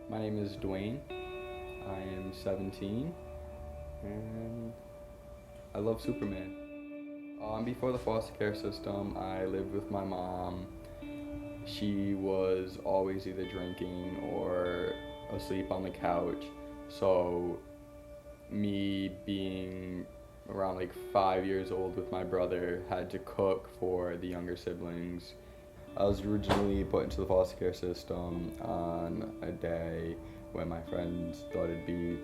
My name is Duane. I am 17 and I love Superman. Before the foster care system, I lived with my mom. She was always either drinking or asleep on the couch. So, me being around like 5 years old with my brother had to cook for the younger siblings. I was originally put into the foster care system on a day when my friends thought it'd be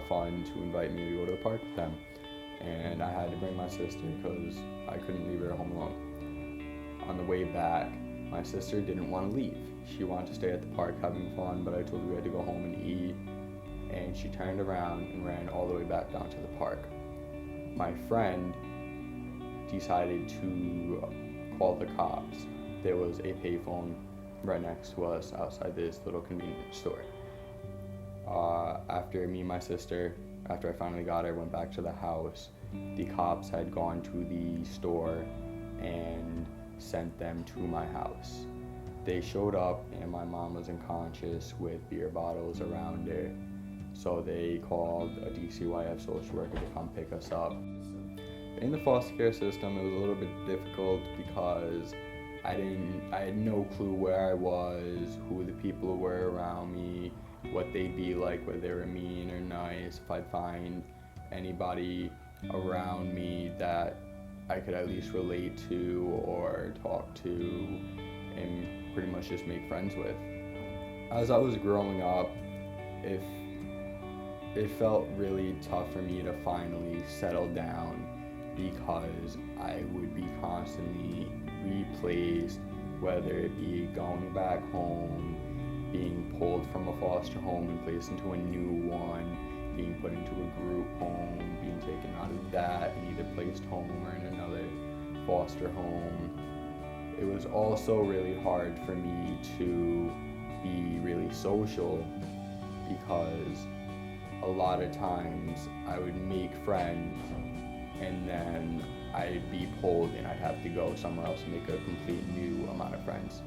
fun to invite me to go to the park with them. And I had to bring my sister because I couldn't leave her home alone. On the way back, my sister didn't want to leave. She wanted to stay at the park having fun, but I told her we had to go home and eat. And she turned around and ran all the way back down to the park. My friend decided to call the cops. There was a payphone right next to us outside this little convenience store. After me and my sister, after I finally got her, went back to the house, the cops had gone to the store and sent them to my house. They showed up and my mom was unconscious with beer bottles around her. So they called a DCYF social worker to come pick us up. In the foster care system, it was a little bit difficult because I had no clue where I was, who the people were around me, what they'd be like, whether they were mean or nice, if I'd find anybody around me that I could at least relate to or talk to and pretty much just make friends with. As I was growing up, it felt really tough for me to finally settle down because I would be constantly replaced, whether it be going back home, being pulled from a foster home and placed into a new one, being put into a group home, being taken out of that and either placed home or in another foster home. It was also really hard for me to be really social because a lot of times I would make friends and then I'd be pulled and I'd have to go somewhere else and make a complete new amount of friends.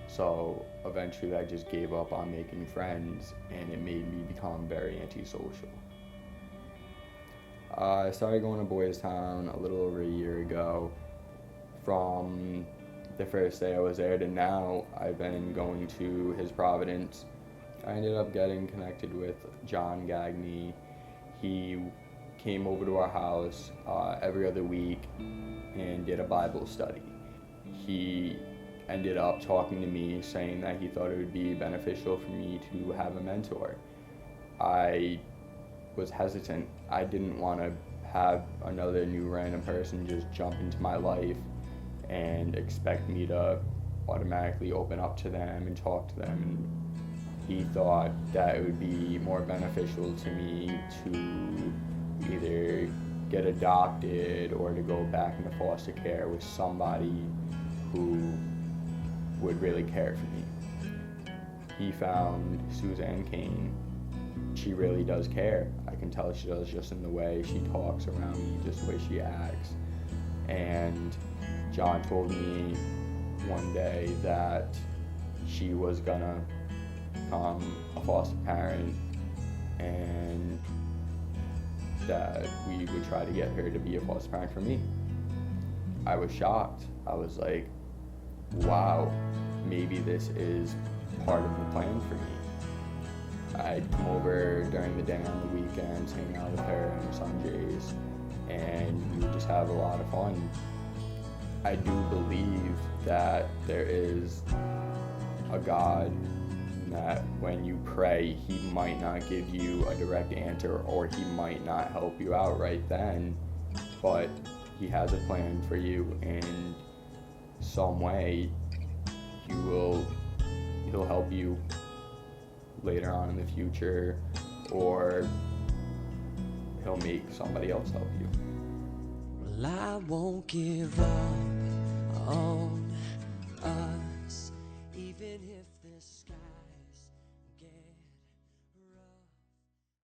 So eventually I just gave up on making friends and it made me become very antisocial. I started going to Boys Town a little over a year ago. From the first day I was there to now, I've been going to His Providence. I ended up getting connected with John Gagney. He came over to our house every other week and did a Bible study. He ended up talking to me, saying that he thought it would be beneficial for me to have a mentor. I was hesitant. I didn't want to have another new random person just jump into my life and expect me to automatically open up to them and talk to them. And he thought that it would be more beneficial to me to either get adopted or to go back into foster care with somebody who would really care for me. He found Suzanne Kane. She really does care. I can tell she does just in the way she talks around me, just the way she acts. And John told me one day that she was gonna become a foster parent and that we would try to get her to be a foster parent for me. I was shocked. I was like, wow, maybe this is part of the plan for me. I'd come over during the day on the weekends, hang out with her on Sundays, and we would just have a lot of fun. I do believe that there is a God, that when you pray, He might not give you a direct answer or He might not help you out right then, but He has a plan for you in some way. He'll help you later on in the future, or He'll make somebody else help you. Well, I won't give up on